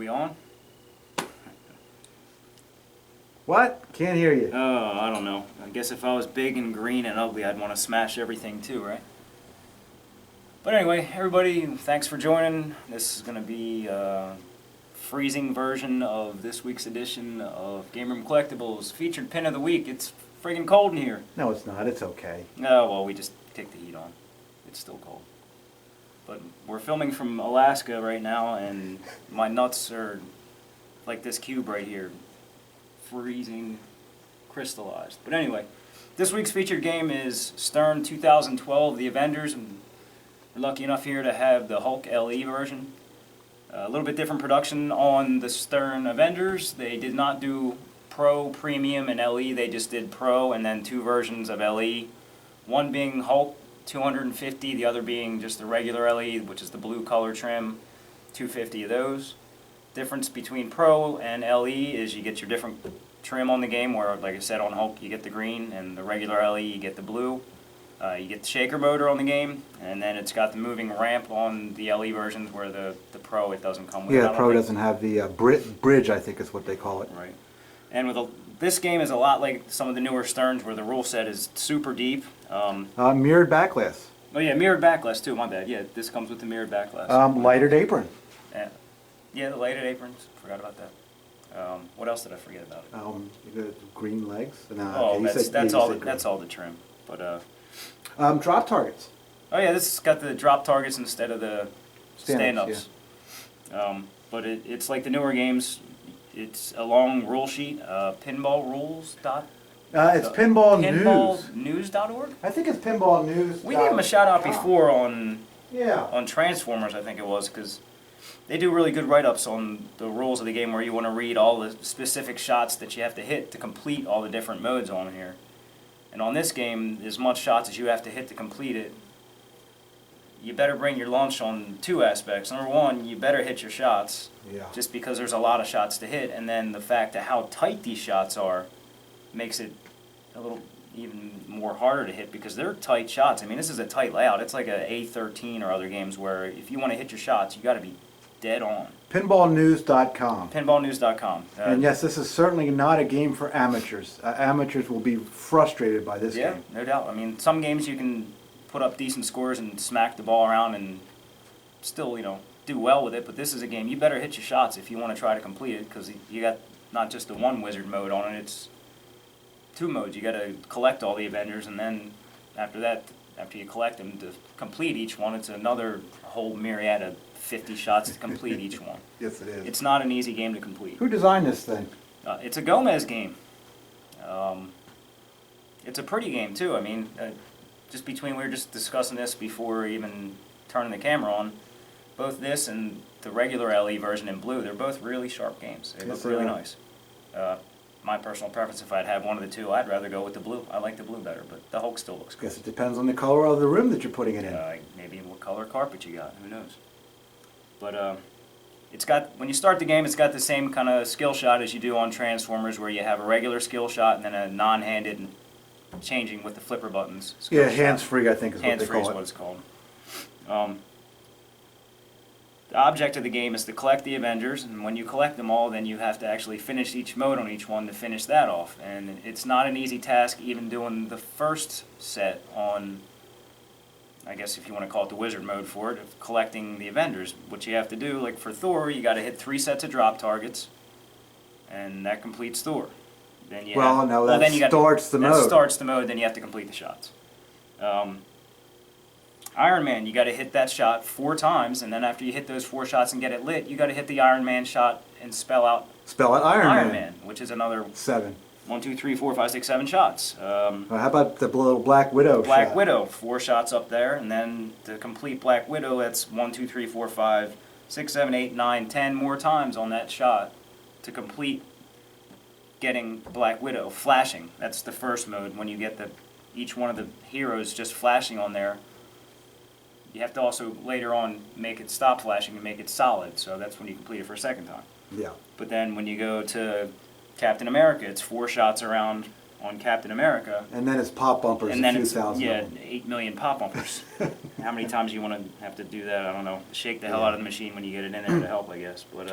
we on? What? Can't hear you. Oh, I don't know. I guess if I was big and green and ugly, I'd want to smash everything too, right? But anyway, everybody, thanks for joining. This is going to be a freezing version of this week's edition of GameroomCollectibles featured pin of the week. It's friggin' cold in here. No, it's not. It's okay. Oh, well, we just kicked the heat on. It's still cold. But we're filming from Alaska right now, and my nuts are like this cube right here. Freezing, crystallized. But anyway, this week's featured game is Stern 2012, The Avengers, and we're lucky enough here to have the Hulk LE version. A little bit different production on the Stern Avengers. They did not do Pro, Premium, and LE. They just did Pro and then two versions of LE. One being Hulk 250, the other being just the regular LE, which is the blue color trim, 250 of those. Difference between Pro and LE is you get your different trim on the game, where, like I said, on Hulk you get the green, and the regular LE you get the blue. You get the shaker motor on the game, and then it's got the moving ramp on the LE versions, where the Pro it doesn't come with. Yeah, the Pro doesn't have the bridge, I think is what they call it. Right. And with this game is a lot like some of the newer Sterns, where the rule set is super deep. Mirrored backlash. Oh yeah, mirrored backlash too, my bad. Yeah, this comes with the mirrored backlash. Lightered apron. Yeah, the lighted aprons. Forgot about that. What else did I forget about it? The green legs. No, Oh, okay, that's all. That's all the trim. But drop targets. oh yeah, this has got the drop targets instead of the stand-ups. But it's like the newer games. It's a long rule sheet. Pinball rules dot. It's Pinball News. Pinballnews.org. I think it's Pinball News. We gave them a shout out before on on Transformers, I think it was, because they do really good write-ups on the rules of the game, where you want to read all the specific shots that you have to hit to complete all the different modes on here. And on this game, as much shots as you have to hit to complete it, you better bring your lunch on two aspects. Number one, you better hit your shots, just because there's a lot of shots to hit, and then the fact of how tight these shots are makes it a little even more harder to hit, because they're tight shots. I mean, this is a tight layout. It's like a A13 or other games where if you want to hit your shots, you got to be dead on. Pinballnews.com. Pinballnews.com. And yes, this is certainly not a game for amateurs. Amateurs will be frustrated by this game. Yeah, no doubt. I mean, some games you can put up decent scores and smack the ball around and still, do well with it. But this is a game you better hit your shots if you want to try to complete it, because you got not just the one wizard mode on it. It's two modes. You got to collect all the Avengers, and then after that, after you collect them to complete each one, it's another whole myriad of 50 shots to complete each one. Yes, it is. It's not an easy game to complete. Who designed this thing? It's a Gomez game. It's a pretty game too. I mean, just between, we were just discussing this before even turning the camera on. Both this and the regular LE version in blue, they're both really sharp games. They look really nice. My personal preference, if I'd have one of the two, I'd rather go with the blue. I like the blue better, but the Hulk still looks good. Guess it depends on the color of the room that you're putting it in. Maybe what color carpet you got, who knows. But it's got, when you start the game, it's got the same kind of skill shot as you do on Transformers, where you have a regular skill shot and then a non-handed changing with the flipper buttons. Yeah, hands-free, I think is what they call it. Hands-free is what it's called. The object of the game is to collect the Avengers, and when you collect them all, then you have to actually finish each mode on each one to finish that off. And it's not an easy task, even doing the first set on, I guess if you want to call it the wizard mode for it, of collecting the Avengers. What you have to do, like for Thor, you got to hit 3 sets of drop targets, and that completes Thor. Then you starts the mode. That starts the mode, then you have to complete the shots. Iron Man, you got to hit that shot 4 times, and then after you hit those 4 shots and get it lit, you got to hit the Iron Man shot and spell out Iron Man, which is another 7. 1, 2, 3, 4, 5, 6, 7 shots. How about the little Black Widow shot? Black Widow, 4 shots up there, and then to complete Black Widow, that's 1, 2, 3, 4, 5, 6, 7, 8, 9, 10 more times on that shot to complete getting Black Widow. Flashing, that's the first mode, when you get each one of the heroes just flashing on there. You have to also later on make it stop flashing and make it solid, so that's when you complete it for a second time. Yeah. But then when you go to Captain America, it's 4 shots around on Captain America. And then it's pop bumpers, And then a few it's, thousand yeah, of them. 8 million pop bumpers. How many times do you want to have to do that? I don't know. Shake the hell out of the machine when you get it in there to help, I guess. But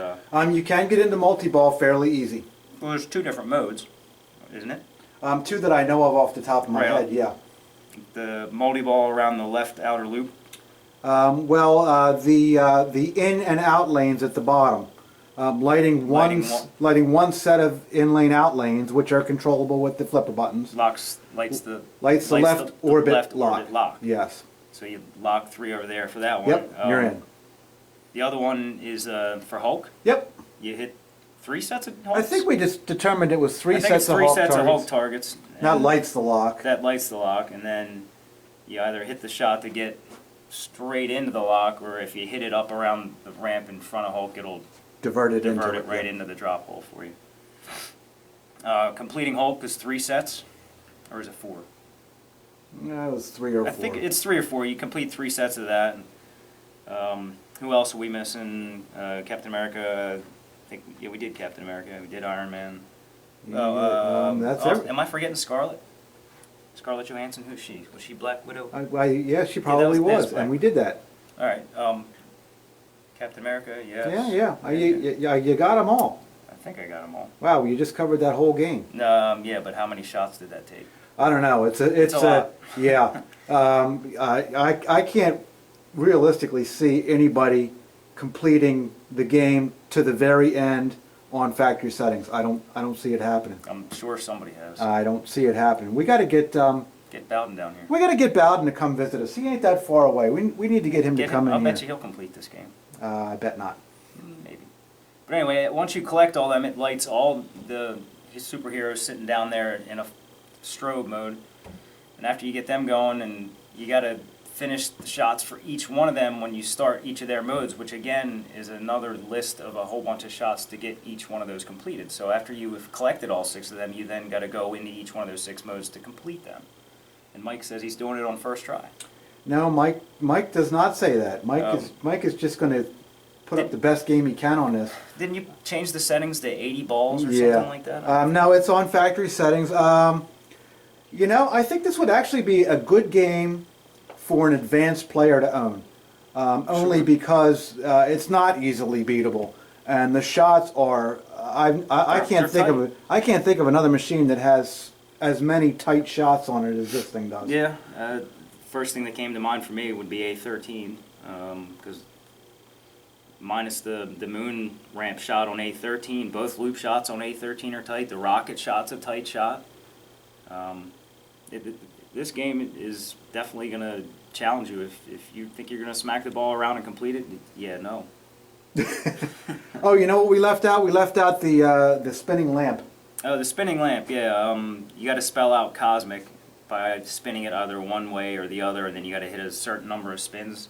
You can get into multi-ball fairly easy. well, there's 2 different modes, isn't it? 2 that I know of off the top of my Right. head, yeah. The multi-ball around the left outer loop. The in and out lanes at the bottom. Lighting one set of in lane out lanes, which are controllable with the flipper buttons. Lights the Left orbit lock. lock. Yes. So you lock 3 over there for that one. Yep, you're in. The other one is for Hulk. Yep. You hit 3 sets of Hulks? I think we just determined it was I three think sets it's of 3 Hulk sets of Hulk targets. targets. That and lights the lock. That lights the lock, and then you either hit the shot to get straight into the lock, or if you hit it up around the ramp in front of Hulk, it'll Divert it right into the drop hole for you. Completing Hulk is 3 sets, or is it 4? No, it was 3 or 4. I think it's 3 or 4. You complete 3 sets of that. Who else are we missing? Captain America. We did Captain America. We did Iron Man. That's it. Am I forgetting Scarlet? Scarlett Johansson. Who's she? Was she Black Widow? Yeah, she probably that's was, Black. and we did that. All right. Captain America. Yes. Yeah. You got them all. I think I got them all. Wow, you just covered that whole game. Yeah, but how many shots did that take? I don't know. It's a lot. Yeah. I can't realistically see anybody completing the game to the very end on factory settings. I don't see it happening. I'm sure somebody has. I don't see it happening. We got to get Bowden down here. we got to get Bowden to come visit us. He ain't that far away. We need to get him to come in I'll here. bet you he'll complete this game. I bet not. Maybe. But anyway, once you collect all them, it lights all the superheroes sitting down there in a strobe mode. And after you get them going, and you got to finish the shots for each one of them when you start each of their modes, which again is another list of a whole bunch of shots to get each one of those completed. So after you have collected all 6 of them, you then got to go into each one of those 6 modes to complete them. And Mike says he's doing it on first try. No, Mike does not say that. Mike is just going to put up the best game he can on this. Didn't you change the settings to 80 balls or something like that? No, it's on factory settings. I think this would actually be a good game for an advanced player to own, only because it's not easily beatable, and the shots are. I can't think of another machine that has as many tight shots on it as this thing does. Yeah. First thing that came to mind for me would be A13, because minus the moon ramp shot on A13, both loop shots on A13 are tight. The rocket shot's a tight shot. This game is definitely going to challenge you. If you think you're going to smack the ball around and complete it, yeah, no. Oh, you know what we left out? We left out the spinning lamp. Oh, the spinning lamp, yeah. You got to spell out cosmic by spinning it either one way or the other, and then you got to hit a certain number of spins.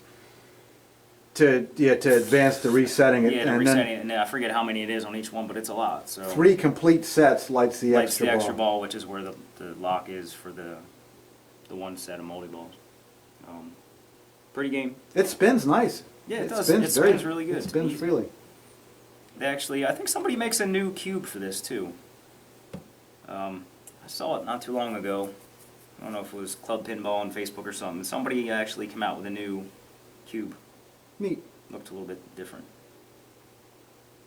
To advance the resetting it. Yeah, to resetting it, and I forget how many it is on each one, but it's a lot. So 3 complete sets lights the extra ball. Which is where the lock is for the one set of multi balls. Pretty game. It spins nice. Yeah, it does. It spins really good. It spins freely. Actually, I think somebody makes a new cube for this too. I saw it not too long ago. I don't know if it was Club Pinball on Facebook or something. Somebody actually came out with a new cube. Neat. Looked a little bit different.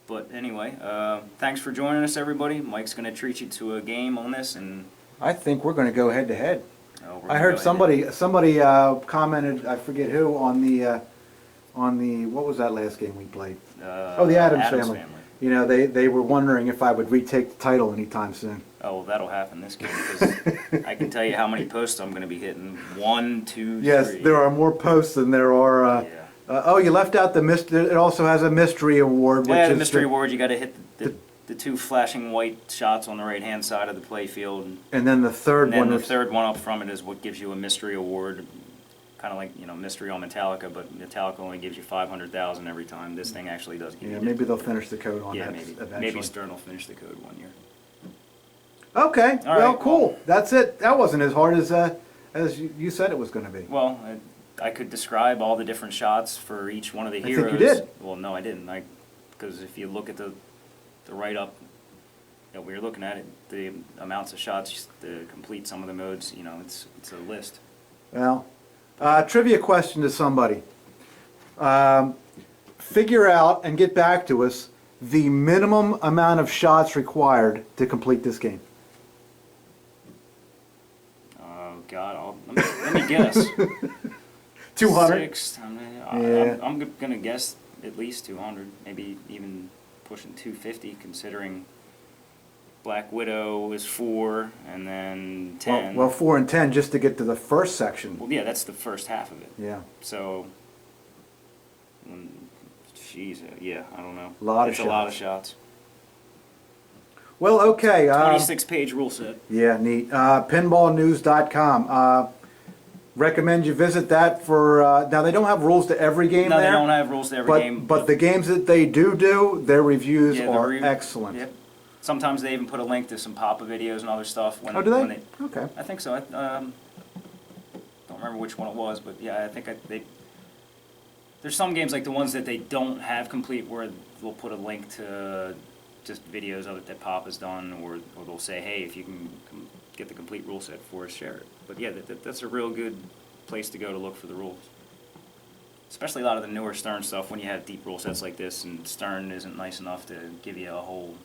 But anyway, thanks for joining us, everybody. Mike's going to treat you to a game on this, and I think we're going to go head to head. I heard somebody commented, I forget who, on the what was that last game we played? The Addams Family. You know, they were wondering if I would retake the title anytime soon. Oh, well, that'll happen this game, because I can tell you how many posts I'm going to be hitting. 1, 2, 3. Yes, there are more posts than there are. Yeah. You left out the mystery. It also has a mystery award. Yeah, the mystery award. You got to hit the 2 flashing white shots on the right hand side of the play field. And then the third one. The third one up from it is what gives you a mystery award. Kind of like, mystery on Metallica, but Metallica only gives you 500,000 every time. This thing actually does give you. Yeah, maybe they'll finish the code on that eventually. Maybe Stern will finish the code one year. Okay, All well, right, cool. That's it. That wasn't as hard as you said it was going to be. Well, I could describe all the different shots for each one of the heroes. I think you did. Well, no, I didn't. Because if you look at the write-up we were looking at it, the amounts of shots to complete some of the modes, you know, it's a list. Well, trivia question to somebody. Figure out and get back to us the minimum amount of shots required to complete this game. Oh God, let me guess. 200? I'm gonna guess at least 200, maybe even pushing 250, considering Black Widow is 4, and then 10. Well, 4 and 10 just to get to the first section. Well, yeah, that's the first half of it. Yeah. So, jeez, yeah, I don't know. A lot of It's a lot of shots. Well, okay. 26-page rule set. Yeah, neat. Pinballnews.com. Recommend you visit that for. Now they don't have rules to every game. No, there, they don't have rules to every game. But the games that they do, their reviews Yeah, are excellent. Yep. Sometimes they even put a link to some Papa videos and other stuff. Oh, do they? Okay. I think so. Don't remember which one it was, but yeah, I think there's some games like the ones that they don't have complete where they'll put a link to just videos of it that Papa's done, or they'll say, hey, if you can get the complete rule set for us, share it. But yeah, that's a real good place to go to look for the rules. Especially a lot of the newer Stern stuff when you have deep rule sets like this, and Stern isn't nice enough to give you a whole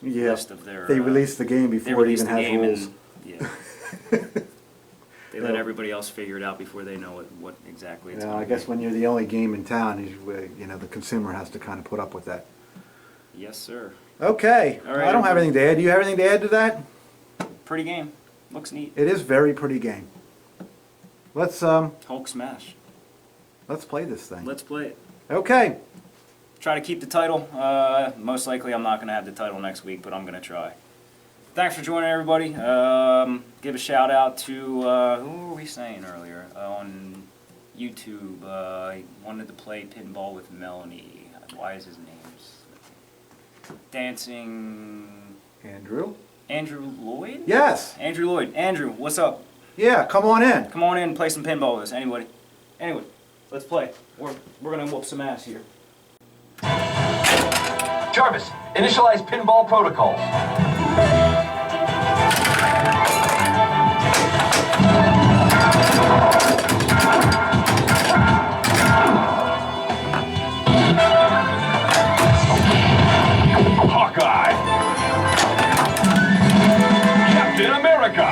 list of their... They released the game before it even has rules. Yeah. They let everybody else figure it out before they know what exactly it's Yeah, going I to guess be. when you're the only game in town, the consumer has to kind of put up with that. Yes, sir. Okay. All right, I don't have anything to add. Do you have anything to add to that? Pretty game. Looks neat. It is very pretty game. Let's Hulk smash. let's play this thing. Let's play it. Okay. Try to keep the title. Most likely I'm not going to have the title next week, but I'm going to try. Thanks for joining, everybody. Give a shout out to, who were we saying earlier? On YouTube, I wanted to play Pinball with Melanie. Why is his name? Dancing... Andrew? Andrew Lloyd? Yes. Andrew Lloyd. Andrew, what's up? Yeah, come on in. Come on in and play some pinball with us. Anybody? Anyway, let's play. We're going to whoop some ass here. Jarvis, initialize pinball protocols. Hawkeye. Captain America.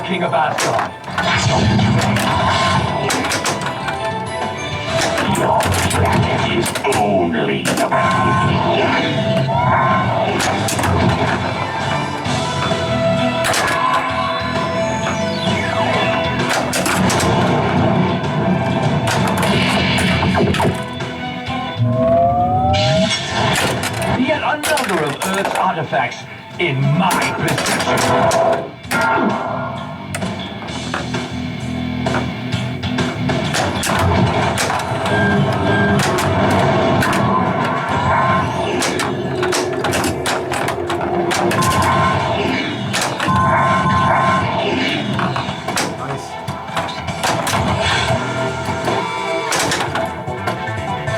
King of Asgard. Your planet is only the Yet another of Earth's artifacts in my possession.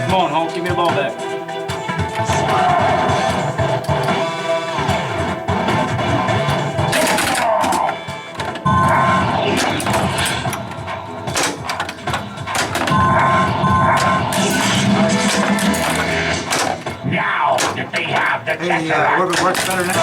Come on, Hulk, give me the ball back. Now that they have the Hey, Orbit works better now.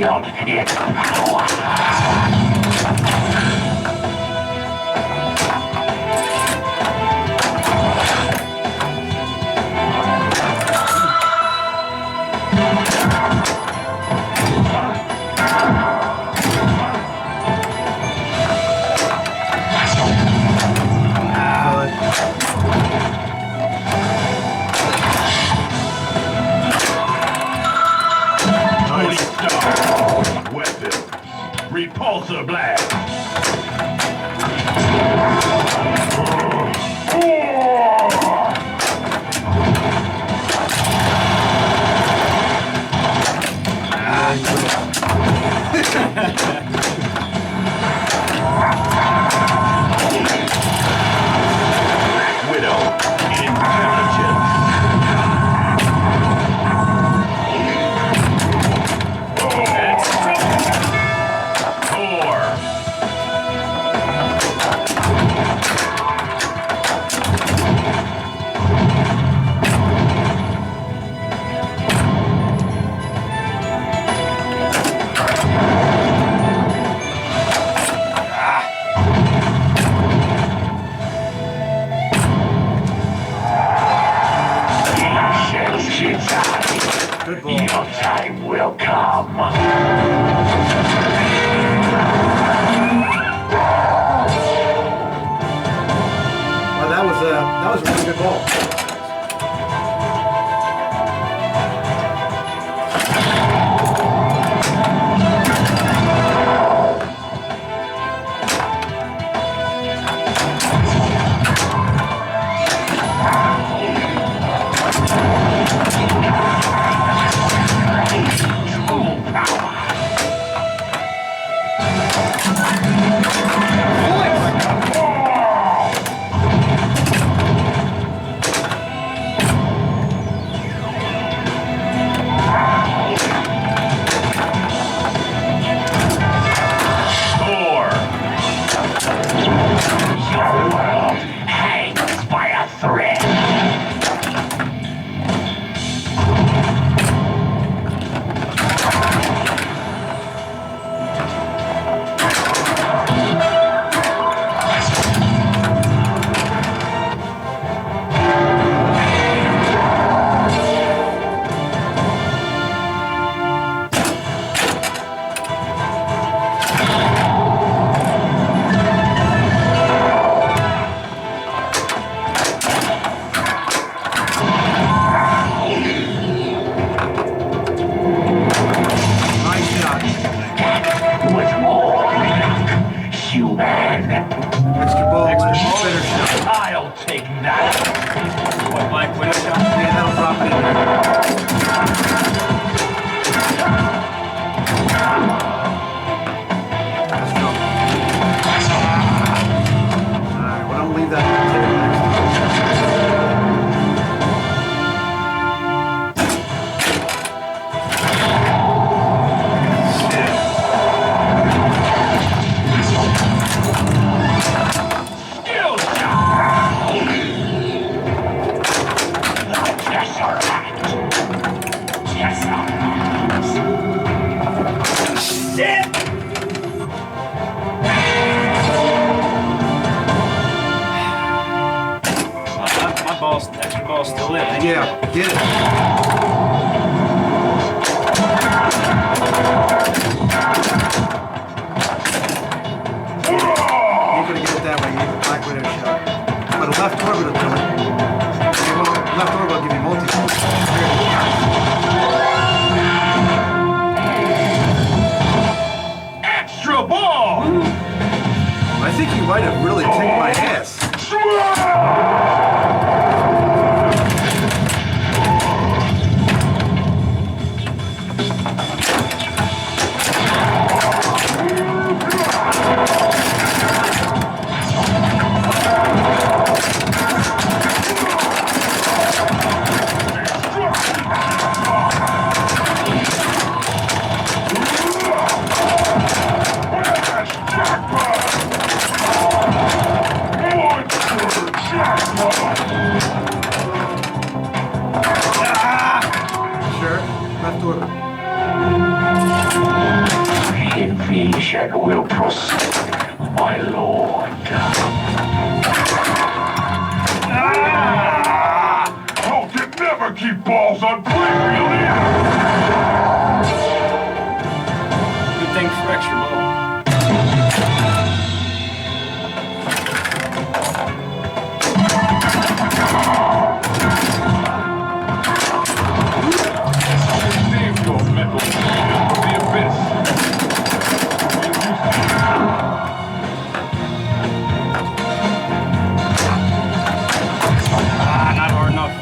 wield its power. Tony Stark. Weapons. Repulsor blast. Widow. Intelligence. Thor. Good ball. Your time will come. Well, that was a really good ball. Thor. Your world hangs by a thread. Nice shot. Was more luck, human. Extra ball. Better shot. I'll take that. What, Black Widow shot? Yeah, that'll drop it in there. Let's go. Alright, well, don't leave that on the table next time. Skill shot. Tesseract. Shit! Extra ball's still in. Yeah, get it. You ain't gonna get it that way. You need the Black Widow shot. But a left orbit will do it. Okay, well, left orbit will give you multi-ball. Extra ball! I think you might have really kicked my ass. Proceed, my lord. Hulk can never keep balls on playfield either. Good thing for extra ball. Save your mental shield from the abyss. Not hard enough.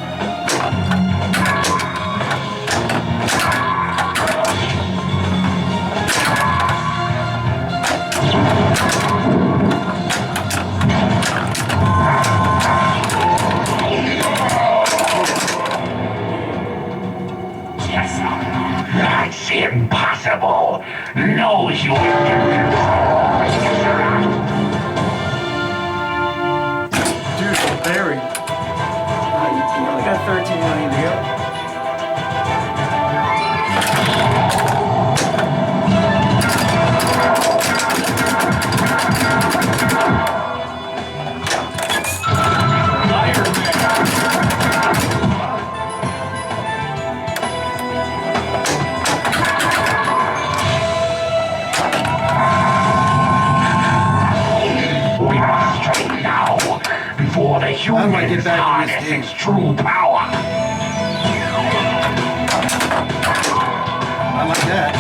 That's impossible. No human Dude, I'm buried. You only got 13 million to go. We must strike now before the How do I get humans back in this harness game? its true power. I like that.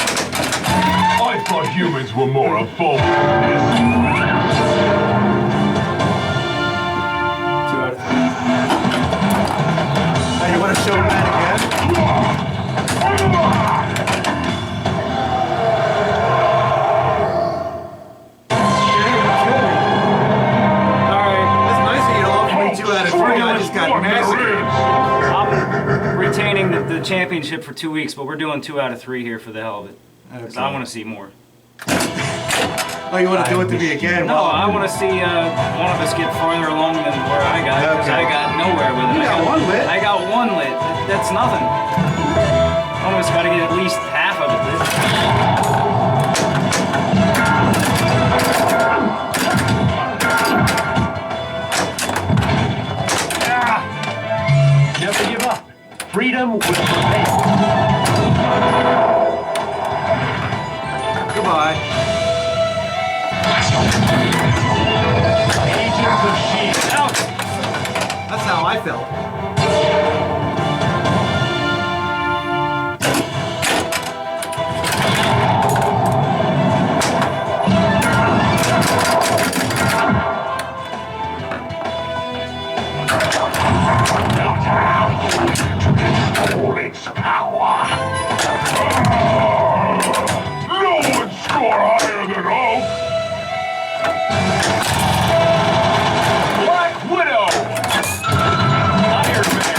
I thought humans were more evolved than this. 2 out of 3. Hey, you want to show that again? Alright, It's nice that you offer me 2 out of 3. I just got massacred. I'm retaining the championship for 2 weeks, but we're doing 2 out of 3 here for the hell of it. Because I want to see more. Oh, you want to do it to me again? No, I want to see one of us get farther along than where I got, because Okay. I got nowhere with it. You got 1 lit. I got 1 lit. That's nothing. One of us got to get at least half of it lit. Never give up. Freedom will prevail. Goodbye. Agents of S.H.I.E.L.D. Out! That's how I felt. Not allow you to control its power. No one score higher than Hulk. Black Widow. Iron Man.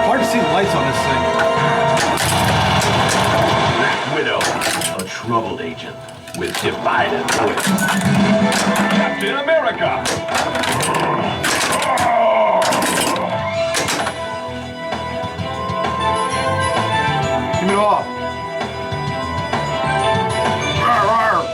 Hard to see the lights on this thing. Black Widow, a troubled agent with divided voice. Captain America. Give me it all. Rawr, rawr.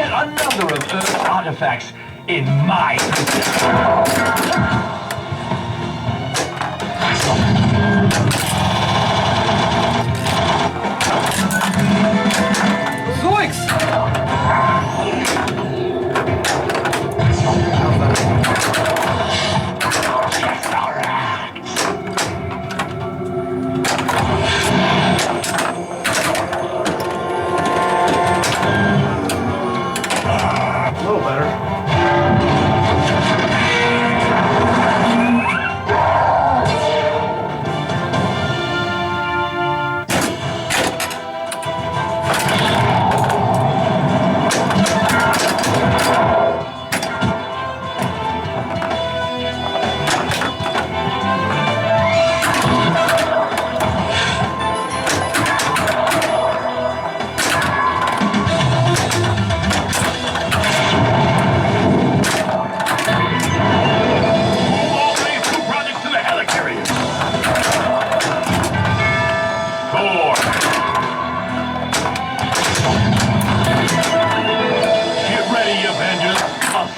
Yet another of Earth's artifacts in my possession. A little better.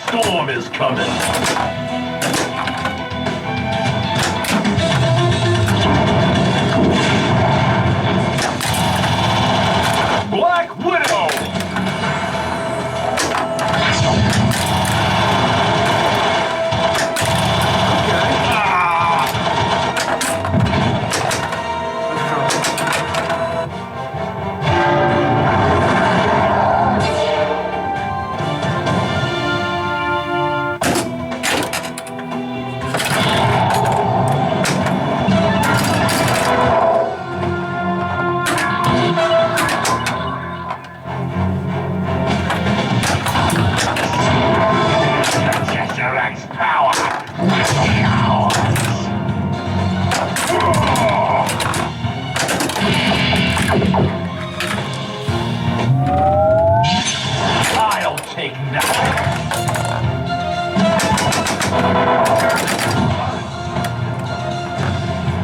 Storm is coming. Black Widow! I'll take that.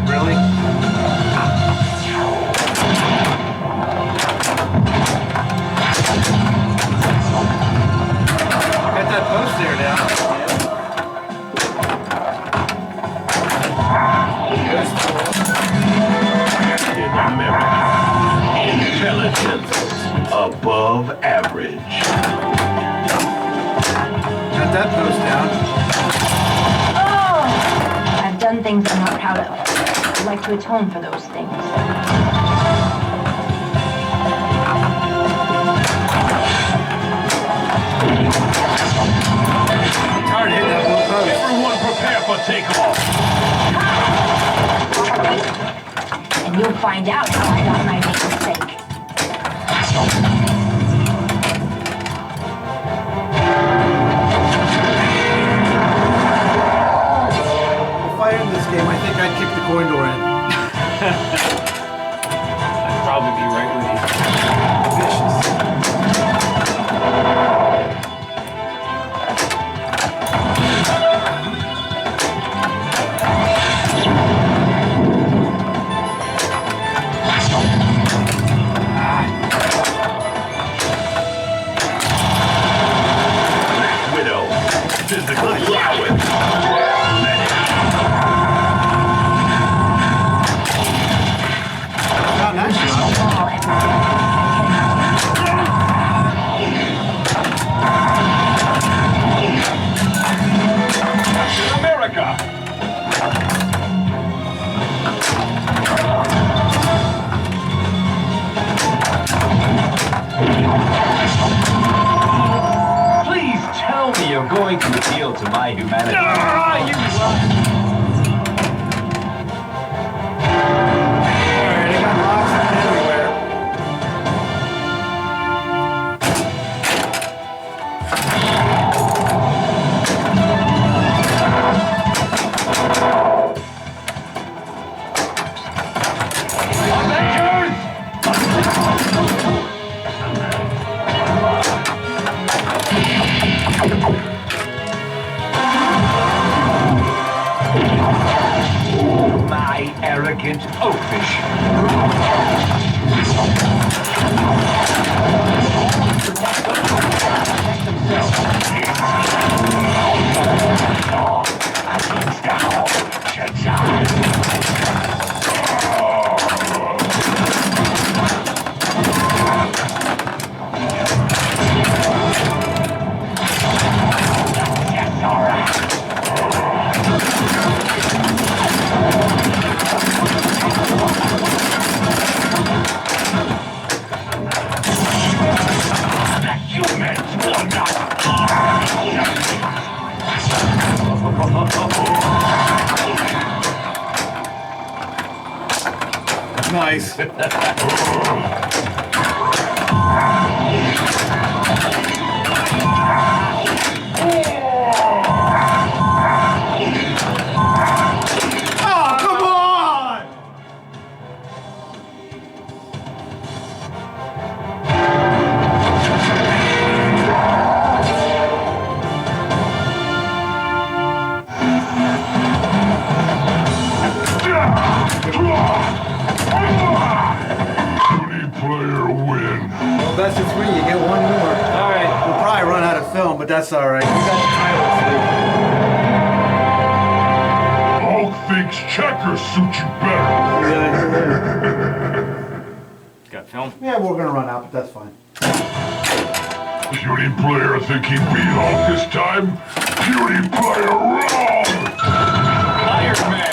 Really? Got that post there now. In America, intelligence above average. Got that post down. Oh! I've done things I'm not proud of. I'd like to atone for those things. Tired of hitting that little post. Everyone prepare for takeoff. And you'll find out how I got my big mistake. If I end this game, I think I'd kick the coin door in. I'd probably be right with you. Vicious. Widow, physical prowess. Found that shot. All Captain America. Please tell me you're going to appeal to my humanity. Alright, I got rocks everywhere. My arrogant oafish. nice. Oh, come on! Player win. Well, best of 3, you get one more. All right. We'll probably run out of film, but that's all right. We got the title. Hulk thinks checkers suit you better. Got film? Yeah, we're gonna run out, but that's fine. Beauty player think he beat Hulk this time? Beauty player wrong! Iron Man!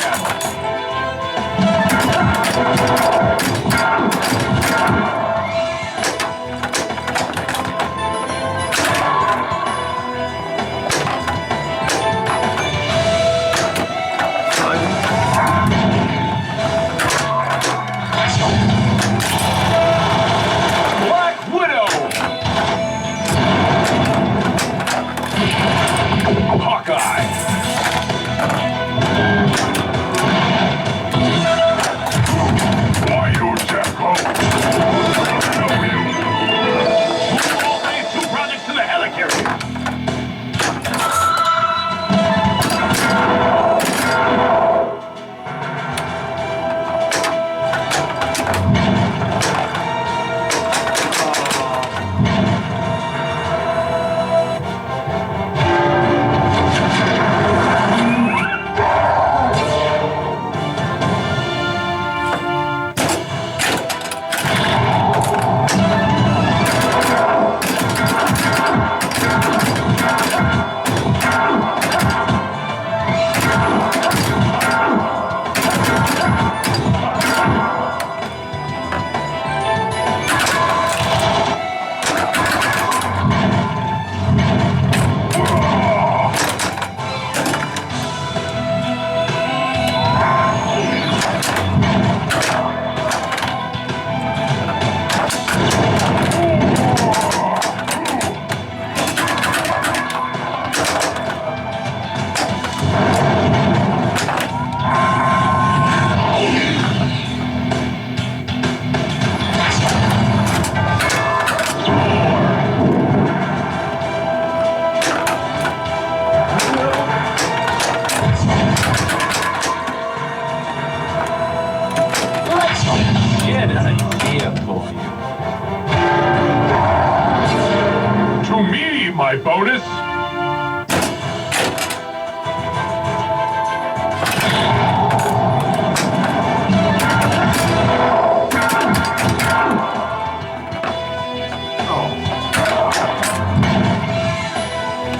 My bonus?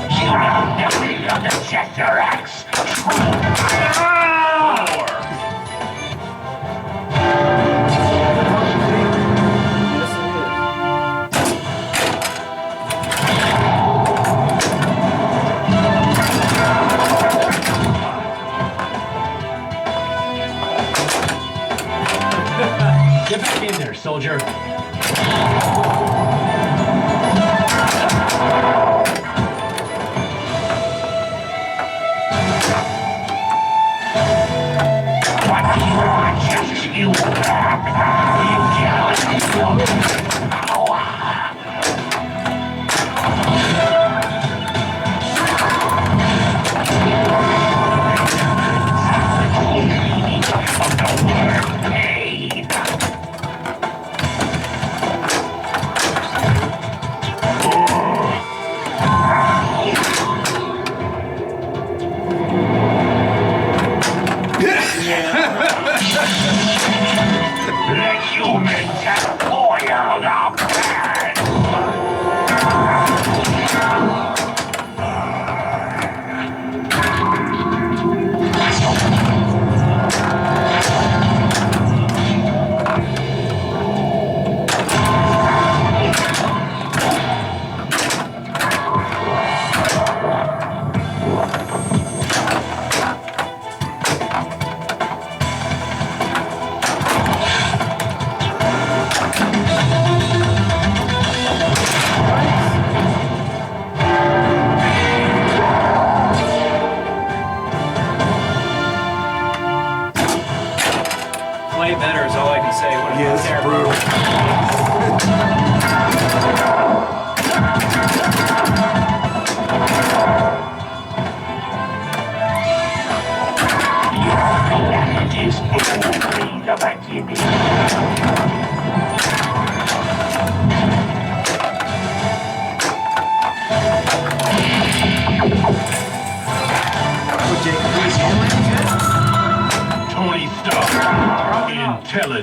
You know the Sector X. Get back in there, soldier.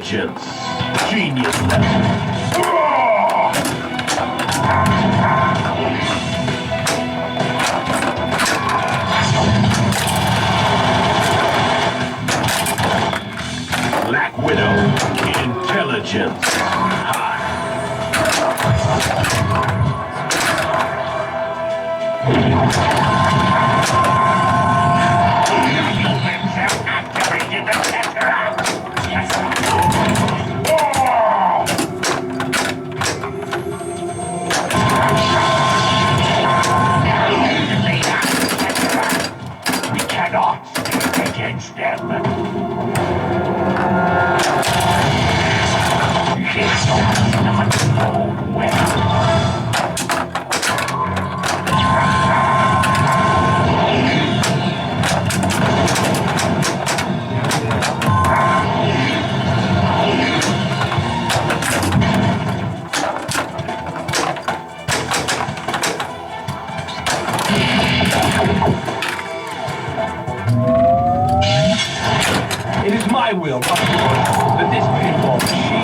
Intelligence. Genius level. Black Widow. Intelligence. High. We cannot stand against them. This does not bode well. It is my will, not yours, that this pinball machine.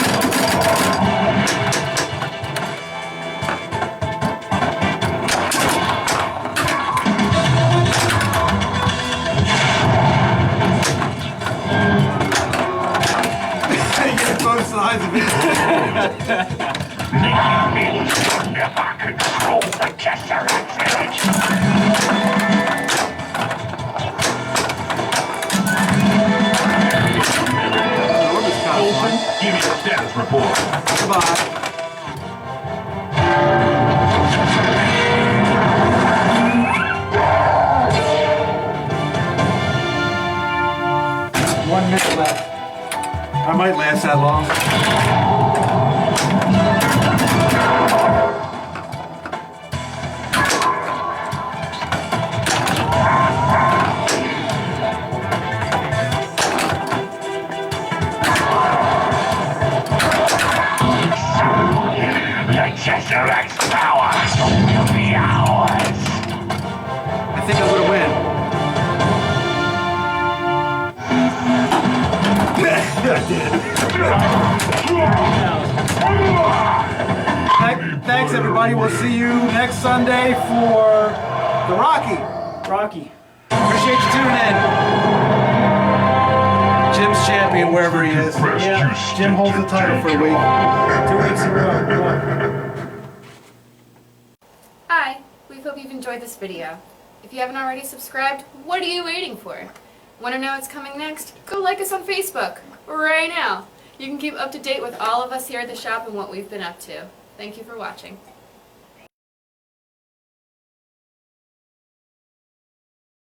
Get both sides of it. Will never control the Tesseract village. Give me the status report. Goodbye. One minute left. I might last that long. The Tesseract's power will be ours. I think I'm gonna win. Thanks everybody. We'll see you next Sunday for the Rocky. Rocky. Appreciate you tuning in. Jim's champion wherever he is. Yeah. Jim holds the title for a week. 2 weeks in a row. Hi, we hope you've enjoyed this video. If you haven't already subscribed, what are you waiting for? Want to know what's coming next? Go like us on Facebook right now. You can keep up to date with all of us here at the shop and what we've been up to. Thank you for watching.